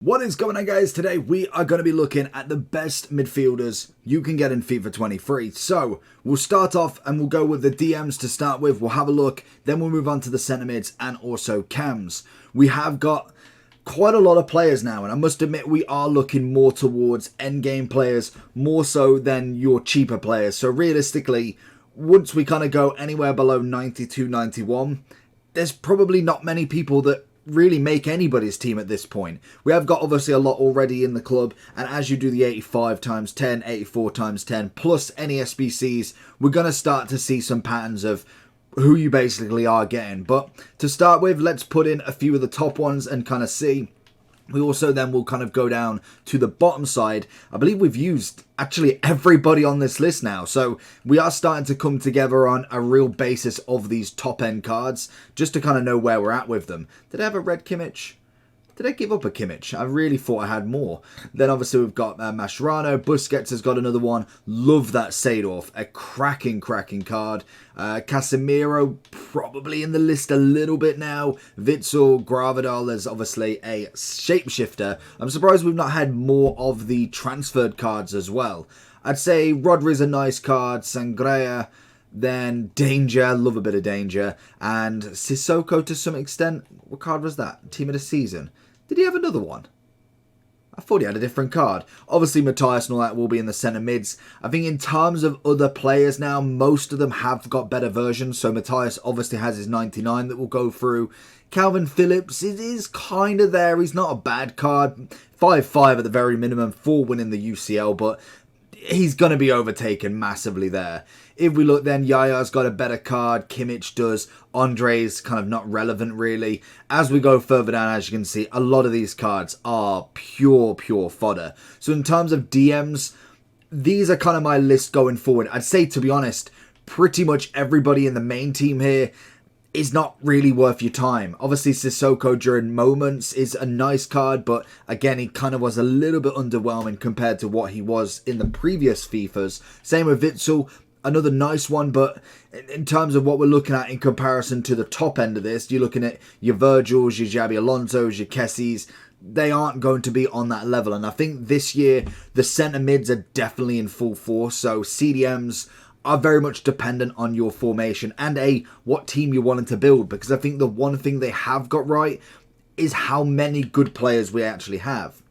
What is going on, guys? Today we are going to be looking at the best midfielders you can get in FIFA 23. So we'll start off and we'll go with the DMs to start with. We'll have a look, then we'll move on to the centre mids and also cams. We have got quite a lot of players now, and I must admit we are looking more towards endgame players more so than your cheaper players. So realistically, once we kind of go anywhere below 92, 91, there's probably not many people that really make anybody's team at this point. We have got obviously a lot already in the club, and as you do the 85 times 10, 84 times 10 plus any SBCs, we're going to start to see some patterns of who you basically are getting. But to start with, let's put in a few of the top ones and kind of see. We also then will kind of go down to the bottom side. I believe we've used actually everybody on this list now. So we are starting to come together on a real basis of these top end cards just to kind of know where we're at with them. Did I have a red Kimmich? Did I give up a Kimmich? I really thought I had more. Then obviously we've got Mascherano. Busquets has got another one. Love that Seedorf. A cracking card. Casemiro probably in the list a little bit now. Witsel, Gravadal is obviously a shapeshifter. I'm surprised we've not had more of the transferred cards as well. I'd say Rodri's a nice card. Sangria. Then Danger, love a bit of Danger. And Sissoko to some extent. What card was that? Team of the season. Did he have another one? I thought he had a different card. Obviously Matthias and all that will be in the centre mids. I think in terms of other players now, most of them have got better versions. So Matthias obviously has his 99 that will go through. Calvin Phillips is kind of there. He's not a bad card. 5-5 at the very minimum for winning the UCL, but he's going to be overtaken massively there. If we look then, Yaya's got a better card. Kimmich does. Andre's kind of not relevant really. As we go further down, as you can see, a lot of these cards are pure fodder. So in terms of DMs, these are kind of my list going forward. I'd say, to be honest, pretty much everybody in the main team here is not really worth your time. Obviously, Sissoko during moments is a nice card, but again, he kind of was a little bit underwhelming compared to what he was in the previous FIFAs. Same with Witsel, another nice one, but in terms of what we're looking at in comparison to the top end of this, you're looking at your Virgils, your Xabi Alonso's, your Kessies. They aren't going to be on that level, and I think this year, the centre mids are definitely in full force, so CDMs are very much dependent on your formation and what team you're wanting to build, because I think the one thing they have got right is how many good players we actually have.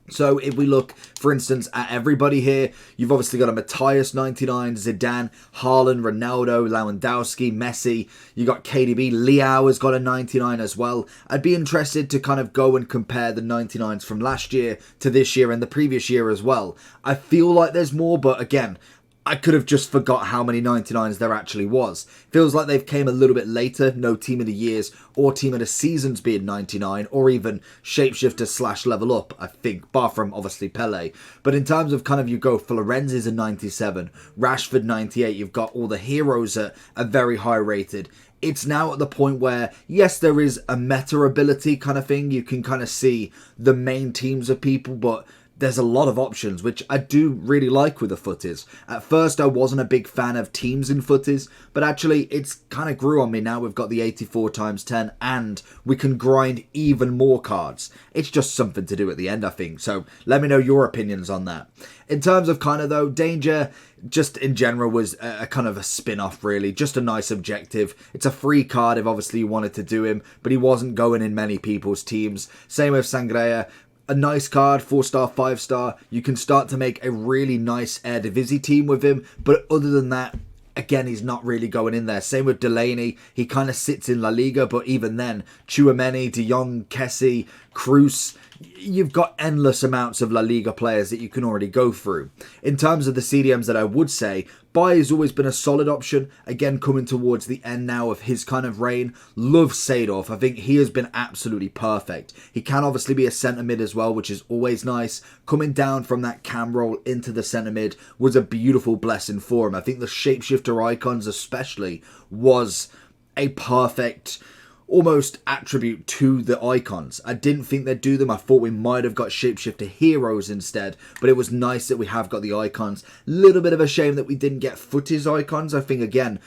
So if we look, for instance, at everybody here, you've obviously got a Matthias 99, Zidane, Haaland, Ronaldo, Lewandowski, Messi. You got KDB, Leao has got a 99 as well. I'd be interested to kind of go and compare the 99s from last year to this year and the previous year as well. I feel like there's more, but again, I could have just forgot how many 99s there actually was. Feels like they've came a little bit later, no team of the years or team of the seasons being 99, or even shapeshifter / level up, I think, bar from obviously Pele. But in terms of kind of you go, Florenzi's a 97, Rashford 98, you've got all the heroes that are very high rated. It's now at the point where, yes, there is a meta ability kind of thing. You can kind of see the main teams of people, but there's a lot of options, which I do really like with the footies. At first, I wasn't a big fan of teams in footies, but actually, it's kind of grew on me now. We've got the 84 times 10, and we can grind even more cards. It's just something to do at the end, I think. So let me know your opinions on that. In terms of kind of, though, Danger, just in general, was a kind of a spin-off, really. Just a nice objective. It's a free card if obviously you wanted to do him, but he wasn't going in many people's teams. Same with Sangria. A nice card, 4-star, 5-star. You can start to make a really nice Eredivisie team with him. But other than that, again, he's not really going in there. Same with Delaney. He kind of sits in La Liga, but even then, Tchouaméni, De Jong, Kessie, Kroos, you've got endless amounts of La Liga players that you can already go through. In terms of the CDMs that I would say, Bai has always been a solid option. Again, coming towards the end now of his kind of reign. Love Seedorf. I think he has been absolutely perfect. He can obviously be a centre mid as well, which is always nice. Coming down from that cam roll into the centre mid was a beautiful blessing for him. I think the shapeshifter icons especially was a perfect almost attribute to the icons. I didn't think they'd do them. I thought we might have got shapeshifter heroes instead, but it was nice that we have got the icons. Little bit of a shame that we didn't get footies icons. I think, again,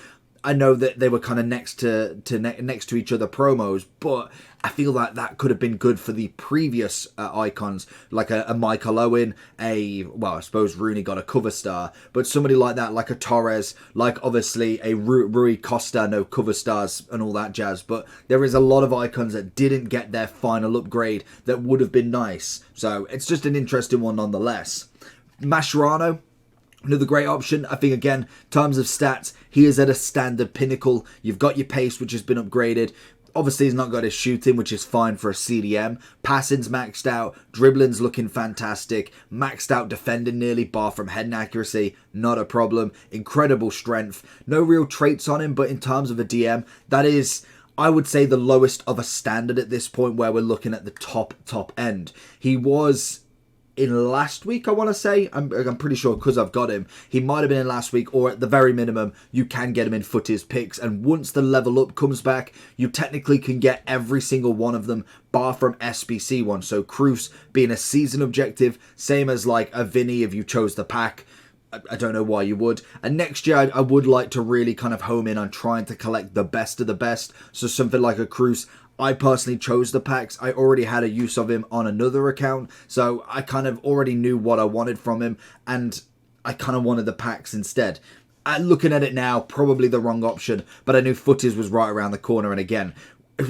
I know that they were kind of next to each other promos, but I feel like that could have been good for the previous icons, like a Michael Owen, well, I suppose Rooney got a cover star, but somebody like that, like a Torres, like obviously a Rui Costa, no cover stars and all that jazz, but there is a lot of icons that didn't get their final upgrade that would have been nice. So it's just an interesting one nonetheless. Mascherano, another great option. I think, again, in terms of stats, he is at a standard pinnacle. You've got your pace, which has been upgraded. Obviously, he's not got his shooting, which is fine for a CDM. Passing's maxed out. Dribbling's looking fantastic. Maxed out defending nearly, bar from head and accuracy. Not a problem. Incredible strength. No real traits on him, but in terms of a DM, that is, I would say, the lowest of a standard at this point where we're looking at the top end. He was in last week, I want to say. I'm pretty sure because I've got him. He might have been in last week, or at the very minimum, you can get him in footies picks. And once the level up comes back, you technically can get every single one of them, bar from SBC one. So Cruz being a season objective, same as like a Vinny if you chose the pack. I don't know why you would. And next year, I would like to really kind of home in on trying to collect the best of the best. So something like a Cruz. I personally chose the packs. I already had a use of him on another account, so I kind of already knew what I wanted from him, and I kind of wanted the packs instead. Looking at it now, probably the wrong option, but I knew footies was right around the corner, and again,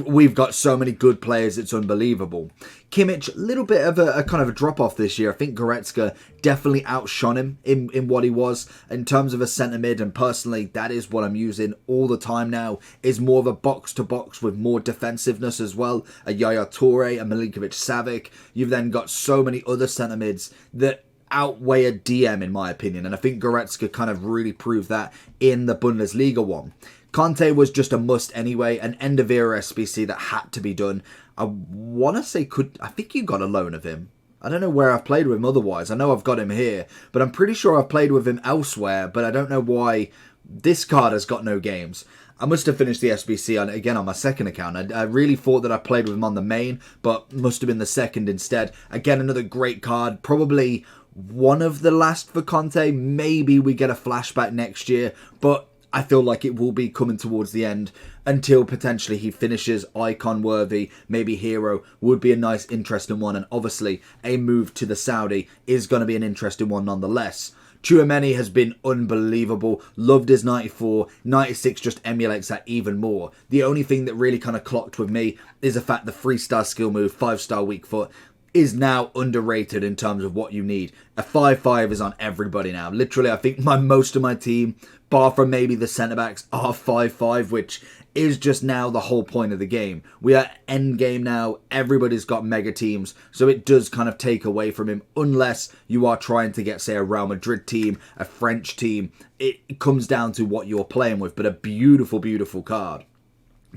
we've got so many good players, it's unbelievable. Kimmich, a little bit of a kind of a drop-off this year. I think Goretzka definitely outshone him in what he was in terms of a centre mid, and personally, that is what I'm using all the time now, is more of a box-to-box with more defensiveness as well. A Yaya Toure, a Milinkovic-Savic. You've then got so many other centre mids that outweigh a DM, in my opinion, and I think Goretzka kind of really proved that in the Bundesliga one. Conte was just a must anyway, an end of era SBC that had to be done. I want to say, I think you got a loan of him. I don't know where I've played with him otherwise. I know I've got him here, but I'm pretty sure I've played with him elsewhere, but I don't know why this card has got no games. I must have finished the SBC on my second account. I really thought that I played with him on the main, but must have been the second instead. Again, another great card. Probably one of the last for Conte. Maybe we get a flashback next year, but I feel like it will be coming towards the end until potentially he finishes icon worthy, maybe hero would be a nice interesting one, and obviously a move to the Saudi is going to be an interesting one nonetheless. Tchouaméni has been unbelievable, loved his 94, 96 just emulates that even more. The only thing that really kind of clocked with me is the fact the 3-star skill move, 5-star weak foot, is now underrated in terms of what you need. A 5-5 is on everybody now. Literally, I think most of my team, bar from maybe the centre-backs, are 5-5, which is just now the whole point of the game. We are end game now. Everybody's got mega teams, so it does kind of take away from him, unless you are trying to get, say, a Real Madrid team, a French team. It comes down to what you're playing with, but a beautiful, beautiful card.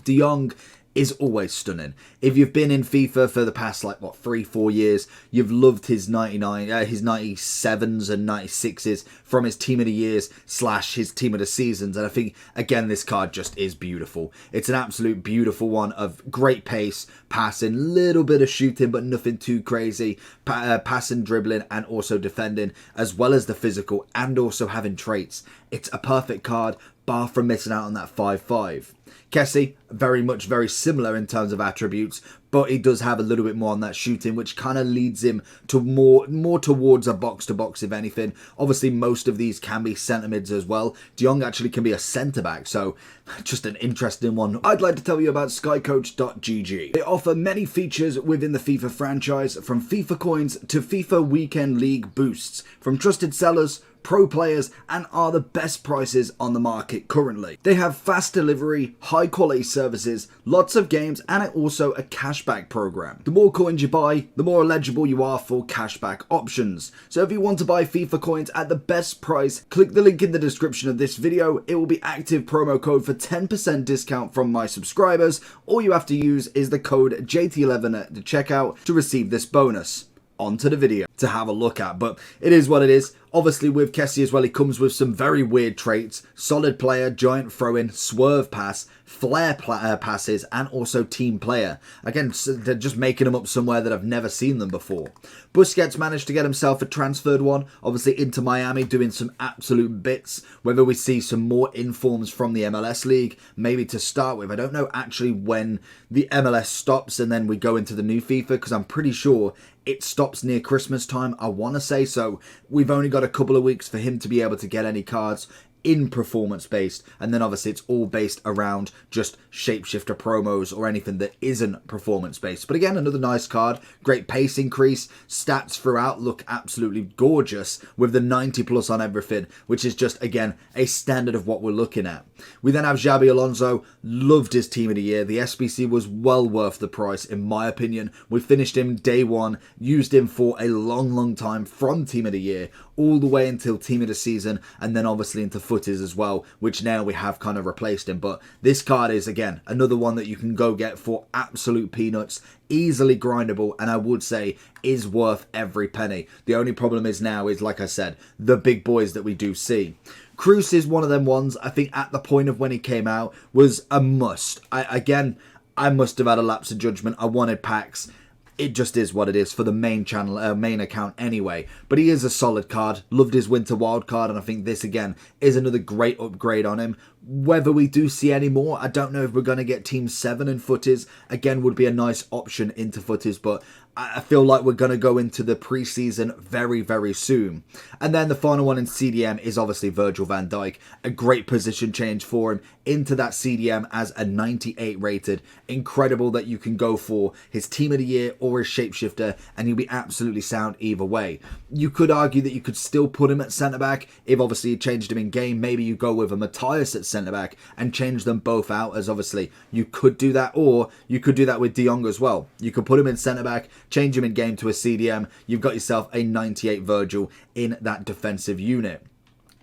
De Jong is always stunning. If you've been in FIFA for the past 3-4 years, you've loved his 99, his 97s and 96s from his team of the years / his team of the seasons, and I think again this card just is beautiful. It's an absolute beautiful one of great pace, passing, little bit of shooting but nothing too crazy, passing, dribbling and also defending, as well as the physical and also having traits. It's a perfect card, bar from missing out on that 5-5. Kessie, very similar in terms of attributes, but he does have a little bit more on that shooting, which kind of leads him to more towards a box-to-box, if anything. Obviously, most of these can be centre mids as well. De Jong actually can be a centre-back, so just an interesting one. I'd like to tell you about skycoach.gg. They offer many features within the FIFA franchise, from FIFA coins to FIFA Weekend League boosts, from trusted sellers, pro players, and are the best prices on the market currently. They have fast delivery, high quality services, lots of games, and also a cashback program. The more coins you buy, the more eligible you are for cashback options. So if you want to buy FIFA coins at the best price, click the link in the description of this video. It will be active promo code for 10% discount from my subscribers. All you have to use is the code JT11 at the checkout to receive this bonus. Onto the video to have a look at, but it is what it is. Obviously with Kessie as well, he comes with some very weird traits: solid player, giant throw-in, swerve pass, flair passes, and also team player. Again, so they're just making them up somewhere that I've never seen them before. Busquets managed to get himself a transferred one, obviously into Miami, doing some absolute bits. Whether we see some more informs from the MLS League, maybe to start with. I don't know actually when the MLS stops and then we go into the new FIFA, because I'm pretty sure it stops near Christmas time, I want to say. So we've only got a couple of weeks for him to be able to get any cards in performance based, and then obviously it's all based around just shapeshifter promos or anything that isn't performance based. But again, another nice card, great pace increase, stats throughout look absolutely gorgeous with the 90 plus on everything, which is just again a standard of what we're looking at. We then have Xabi Alonso, loved his team of the year. The SBC was well worth the price in my opinion. We finished him day one, used him for a long time from team of the year all the way until team of the season, and then obviously into footies as well, which now we have kind of replaced him. But this card is again another one that you can go get for absolute peanuts, easily grindable, and I would say is worth every penny. The only problem is now is, like I said, the big boys that we do see. Cruz is one of them ones, I think at the point of when he came out was a must. I must have had a lapse of judgment. I wanted packs. It just is what it is for the main channel, main account anyway. But he is a solid card. Loved his winter wild card, and I think this again is another great upgrade on him. Whether we do see any more, I don't know if we're going to get Team 7 in footies. Again, would be a nice option into footies, but I feel like we're going to go into the preseason very soon. And then the final one in CDM is obviously Virgil van Dijk. A great position change for him into that CDM as a 98 rated. Incredible that you can go for his team of the year or his shapeshifter, and he'll be absolutely sound either way. You could argue that you could still put him at centre-back if obviously you changed him in game. Maybe you go with a Matthias at centre-back and change them both out, as obviously you could do that, or you could do that with De Jong as well. You could put him in centre-back, change him in game to a CDM, you've got yourself a 98 Virgil in that defensive unit.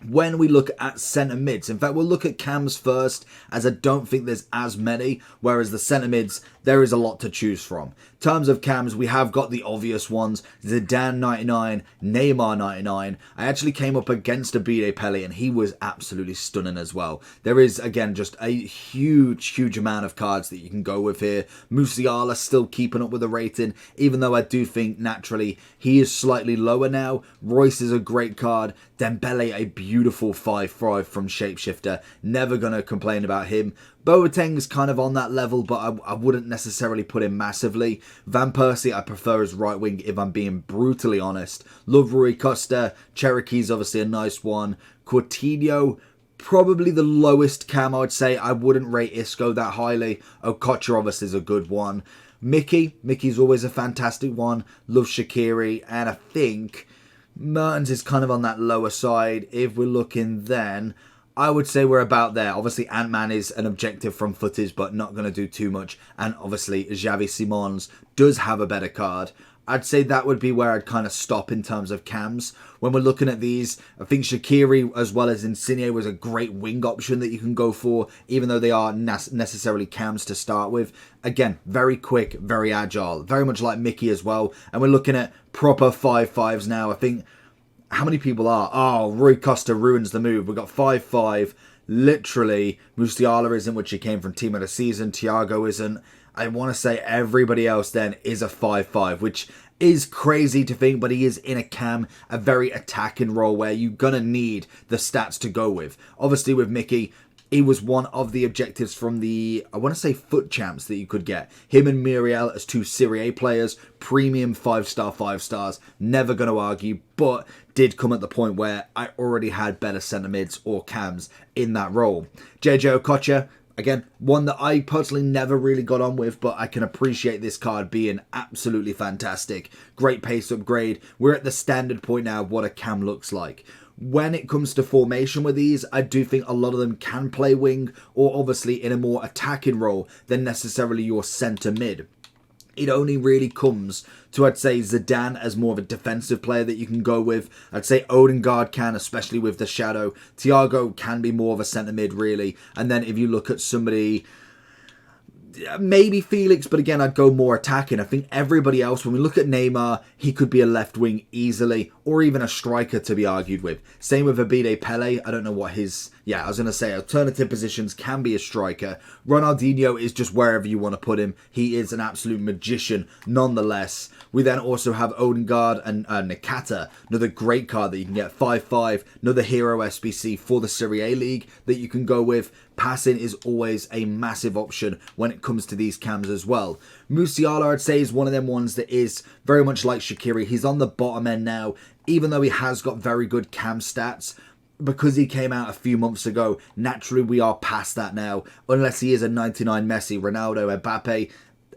When we look at centre mids, in fact, we'll look at cams first, as I don't think there's as many, whereas the centre mids, there is a lot to choose from. In terms of cams, we have got the obvious ones, Zidane 99, Neymar 99. I actually came up against Abide Pele, and he was absolutely stunning as well. There is, again, just a huge amount of cards that you can go with here. Musiala still keeping up with the rating, even though I do think, naturally, he is slightly lower now. Royce is a great card. Dembele, a beautiful 5-5 from Shapeshifter. Never going to complain about him. Boateng's kind of on that level, but I wouldn't necessarily put him massively. Van Persie, I prefer as right wing if I'm being brutally honest. Love Rui Costa. Cherokee's obviously a nice one. Coutinho, probably the lowest cam, I would say. I wouldn't rate Isco that highly. Okocha obviously is a good one. Mickey's always a fantastic one. Love Shaqiri, and I think Mertens is kind of on that lower side. If we're looking then, I would say we're about there. Obviously, Ant-Man is an objective from footage, but not going to do too much. And obviously, Xavi Simons does have a better card. I'd say that would be where I'd kind of stop in terms of cams. When we're looking at these, I think Shaqiri as well as Insigne was a great wing option that you can go for, even though they are necessarily cams to start with. Again, very quick, very agile, very much like Mickey as well. And we're looking at proper 5-5s now. I think, how many people are? Oh, Rui Costa ruins the move. We've got 5-5. Literally, Musiala isn't, which he came from team of the season. Thiago isn't. I want to say everybody else then is a 5-5, which is crazy to think, but he is in a cam, a very attacking role where you're going to need the stats to go with. Obviously with Mickey, he was one of the objectives from the, I want to say, foot champs that you could get. Him and Muriel as two Serie A players, premium 5-star, 5 stars, never going to argue, but did come at the point where I already had better centre mids or cams in that role. JJ Okocha, again, one that I personally never really got on with, but I can appreciate this card being absolutely fantastic. Great pace upgrade. We're at the standard point now of what a cam looks like. When it comes to formation with these, I do think a lot of them can play wing, or obviously in a more attacking role than necessarily your centre mid. It only really comes to, I'd say, Zidane as more of a defensive player that you can go with. I'd say Odegaard can, especially with the shadow. Thiago can be more of a centre mid, really. And then if you look at somebody, Maybe Felix, but again, I'd go more attacking. I think everybody else, when we look at Neymar, he could be a left wing easily, or even a striker to be argued with. Same with Abide Pele. I don't know what his... Yeah, I was going to say alternative positions can be a striker. Ronaldinho is just wherever you want to put him. He is an absolute magician nonetheless. We then also have Odegaard and Nakata, another great card that you can get, 5-5, another hero SBC for the Serie A League that you can go with. Passing is always a massive option when it comes to these cams as well. Musiala, I'd say, is one of them ones that is very much like Shaqiri. He's on the bottom end now, even though he has got very good cam stats. Because he came out a few months ago, naturally we are past that now. Unless he is a 99 Messi, Ronaldo, Mbappe,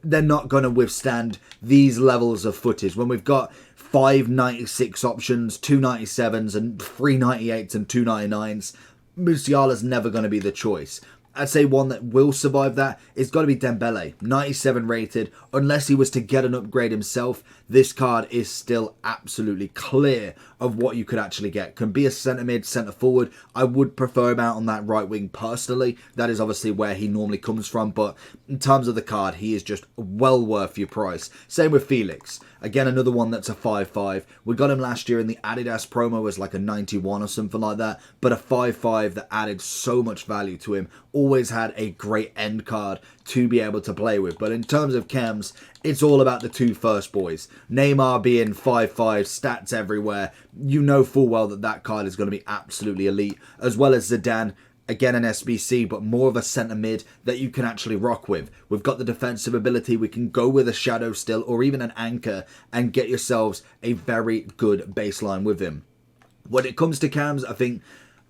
they're not going to withstand these levels of footage. When we've got 596 options, 297s and 398s and 299s, Musiala's never going to be the choice. I'd say one that will survive that is got to be Dembele, 97 rated. Unless he was to get an upgrade himself, this card is still absolutely clear of what you could actually get. Can be a centre mid, centre forward. I would prefer him out on that right wing personally. That is obviously where he normally comes from, but in terms of the card, he is just well worth your price. Same with Felix. Again, another one that's a 5-5. We got him last year in the Adidas promo as like a 91 or something like that, but a 5-5 that added so much value to him. Always had a great end card to be able to play with. But in terms of chems, it's all about the two first boys. Neymar being 5-5, stats everywhere. You know full well that that card is going to be absolutely elite. As well as Zidane, again an SBC, but more of a centre mid that you can actually rock with. We've got the defensive ability. We can go with a shadow still or even an anchor and get yourselves a very good baseline with him. When it comes to cams, I think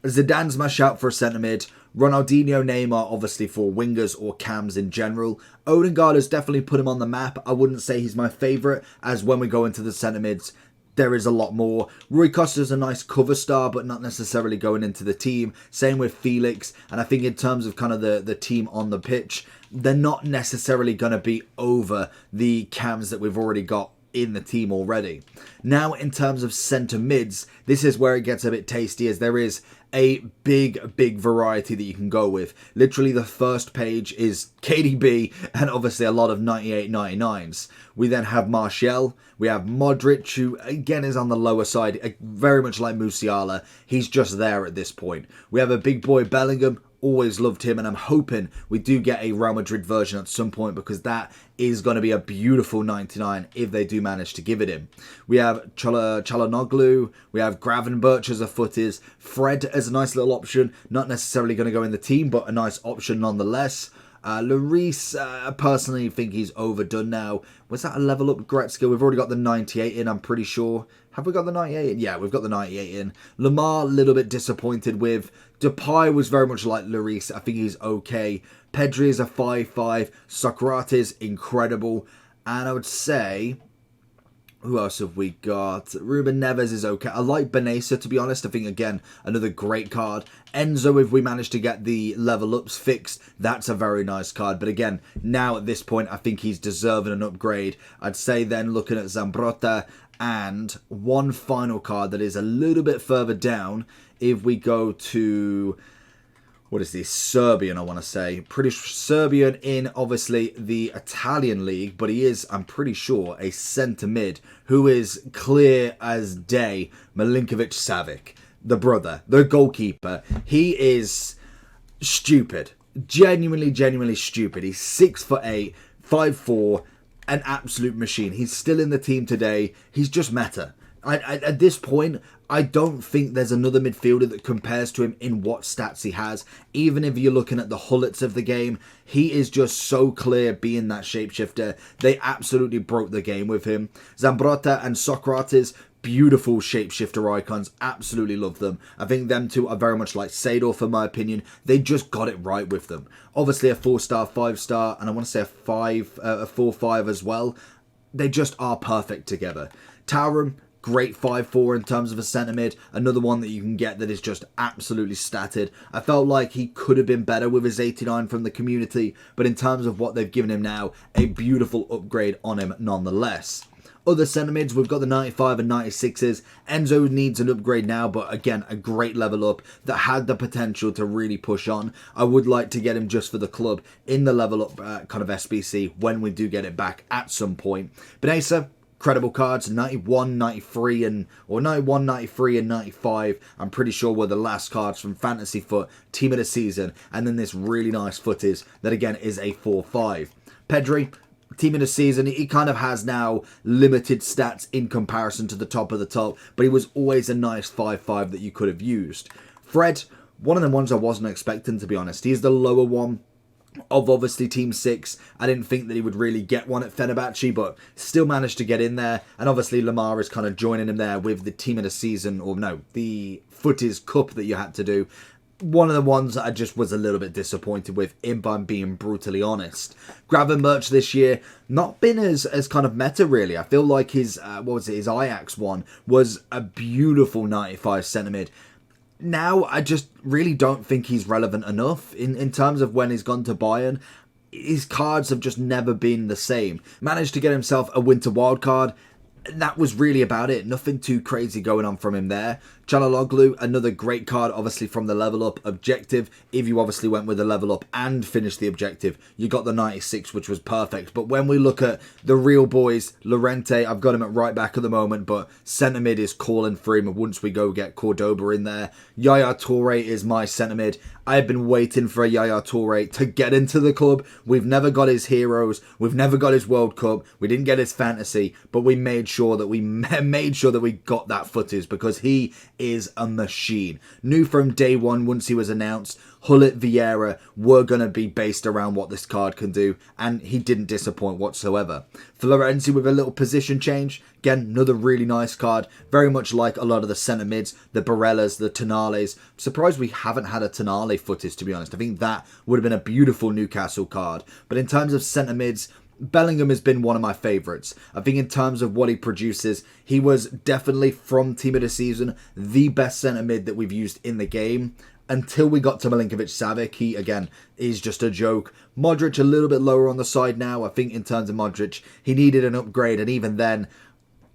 Zidane's my shout for a centre mid. Ronaldinho, Neymar, obviously for wingers or cams in general. Odegaard has definitely put him on the map. I wouldn't say he's my favourite, as when we go into the centre mids, there is a lot more. Rui Costa's a nice cover star, but not necessarily going into the team. Same with Felix. And I think in terms of kind of the team on the pitch, they're not necessarily going to be over the cams that we've already got in the team already. Now, in terms of centre mids, this is where it gets a bit tasty, as there is a big variety that you can go with. Literally the first page is KDB and obviously a lot of 98, 99s. We then have Martial. We have Modric, who again is on the lower side, very much like Musiala. He's just there at this point. We have a big boy Bellingham. Always loved him, and I'm hoping we do get a Real Madrid version at some point, because that is going to be a beautiful 99 if they do manage to give it him. We have Çalhanoğlu, we have Gravenberch as a footies, Fred as a nice little option, not necessarily going to go in the team, but a nice option nonetheless. Lloris, I personally think he's overdone now. Was that a level up Gretzky? We've already got the 98 in, I'm pretty sure. Have we got the 98 in? Yeah, we've got the 98 in. Lamar, a little bit disappointed with. Depay was very much like Lloris. I think he's okay. Pedri is a 5-5. Socrates, incredible. And I would say... who else have we got? Ruben Neves is okay. I like Benessa, to be honest. I think, again, another great card. Enzo, if we manage to get the level ups fixed, that's a very nice card. But again, now at this point, I think he's deserving an upgrade. I'd say then, looking at Zambrotta, and one final card that is a little bit further down, if we go to... what is this? Serbian, I want to say. Pretty Serbian in, obviously, the Italian league, but he is, I'm pretty sure, a centre mid who is clear as day. Milinkovic-Savic, the brother, the goalkeeper. He is stupid. Genuinely stupid. He's 6'8", 5'4", an absolute machine. He's still in the team today. He's just meta. At this point, I don't think there's another midfielder that compares to him in what stats he has. Even if you're looking at the Hullets of the game, he is just so clear being that shapeshifter. They absolutely broke the game with him. Zambrotta and Socrates, beautiful shapeshifter icons. Absolutely love them. I think them two are very much like Seedorf, in my opinion. They just got it right with them. Obviously a 4-star, 5-star, and I want to say a 4-5 as well. They just are perfect together. Taurum, great 5-4 in terms of a centre mid. Another one that you can get that is just absolutely statted. I felt like he could have been better with his 89 from the community, but in terms of what they've given him now, a beautiful upgrade on him nonetheless. Other centre mids, we've got the 95 and 96s. Enzo needs an upgrade now, but again, a great level up that had the potential to really push on. I would like to get him just for the club in the level up kind of SBC when we do get it back at some point. But Asa, credible cards, 91, 93, or 91, 93, and 95. I'm pretty sure were the last cards from Fantasy Foot, Team of the Season, and then this really nice footies that again is a 4-5. Pedri, Team of the Season, he kind of has now limited stats in comparison to the top of the top, but he was always a nice 5-5 that you could have used. Fred, one of the ones I wasn't expecting, to be honest. He's the lower one of obviously Team 6. I didn't think that he would really get one at Fenerbahce, but still managed to get in there. And obviously Lamar is kind of joining him there with the Team of the Season, or no, the Footies Cup that you had to do. One of the ones that I just was a little bit disappointed with, if I'm being brutally honest. Gravenberch this year, not been as kind of meta really. I feel like his, his Ajax one was a beautiful 95 centre mid. Now, I just really don't think he's relevant enough in terms of when he's gone to Bayern. His cards have just never been the same. Managed to get himself a winter wildcard. That was really about it. Nothing too crazy going on from him there. Çalhanoğlu, another great card, obviously from the level up objective. If you obviously went with the level up and finished the objective, you got the 96, which was perfect. But when we look at the real boys, Llorente, I've got him at right back at the moment, but centre mid is calling for him once we go get Cordoba in there. Yaya Touré is my centre mid. I've been waiting for a Yaya Touré to get into the club. We've never got his Heroes. We've never got his World Cup. We didn't get his Fantasy, but we made sure that we got that footage because he is a machine. Knew from day one once he was announced, Hullet, Vieira were going to be based around what this card can do, and he didn't disappoint whatsoever. Florenzi with a little position change. Again, another really nice card. Very much like a lot of the centre mids, the Barellas, the Tonales. Surprised we haven't had a Tonale footage, to be honest. I think that would have been a beautiful Newcastle card. But in terms of centre mids, Bellingham has been one of my favourites. I think in terms of what he produces, he was definitely, from Team of the Season, the best centre mid that we've used in the game. Until we got to Milinkovic-Savic, he, again, is just a joke. Modric a little bit lower on the side now. I think in terms of Modric, he needed an upgrade, and even then,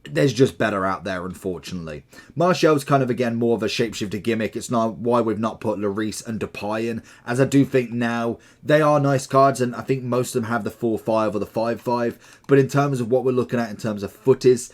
there's just better out there, unfortunately. Martial's kind of, again, more of a shapeshifter gimmick. It's not why we've not put Lloris and Depay in, as I do think now they are nice cards, and I think most of them have the 4-5 or the 5-5. But in terms of what we're looking at in terms of footies,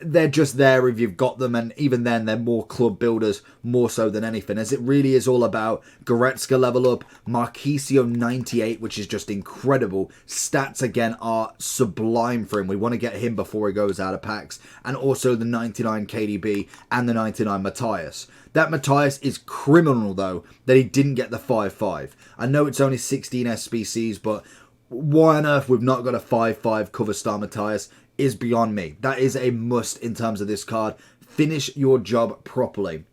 they're just there if you've got them, and even then they're more club builders more so than anything, as it really is all about Goretzka level up, Marquisio 98, which is just incredible. Stats again are sublime for him. We want to get him before he goes out of packs, and also the 99 KDB and the 99 Matthias. That Matthias is criminal though that he didn't get the 5-5. I know it's only 16 SBCs, but why on earth we've not got a 5-5 cover star Matthias is beyond me. That is a must in terms of this card. Finish your job properly.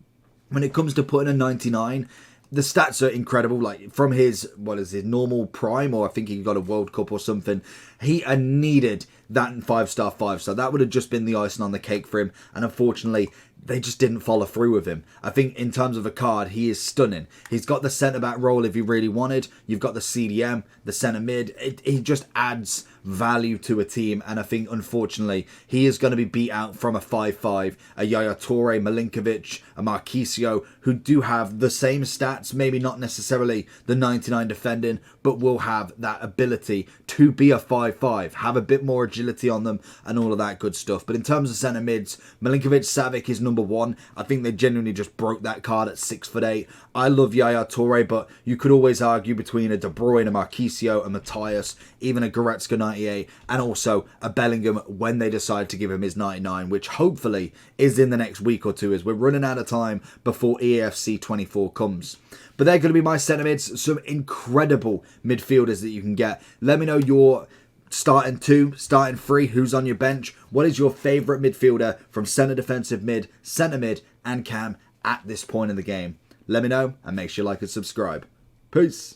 When it comes to putting a 99, the stats are incredible. Like from his, his normal prime, or I think he got a World Cup or something, he needed that 5-star 5-star. That would have just been the icing on the cake for him. And unfortunately, they just didn't follow through with him. I think in terms of a card, he is stunning. He's got the centre-back role if you really wanted. You've got the CDM, the centre-mid. He just adds value to a team, and I think unfortunately he is going to be beat out from a 5-5, a Yaya Touré, Milinkovic, a Marquisio, who do have the same stats, maybe not necessarily the 99 defending, but will have that ability to be a 5-5, have a bit more agility on them and all of that good stuff. But in terms of centre mids, Milinkovic-Savic is number one. I think they genuinely just broke that card at 6'8". I love Yaya Touré, but you could always argue between a De Bruyne, a Marquisio, a Matthias, even a Goretzka 98, and also a Bellingham when they decide to give him his 99, which hopefully is in the next week or two, as we're running out of time before EAFC 24 comes. But they're going to be my centre mids, some incredible midfielders that you can get. Let me know your starting 2, starting 3, who's on your bench. What is your favourite midfielder from centre defensive mid, centre mid, and cam at this point in the game? Let me know, and make sure you like and subscribe. Peace.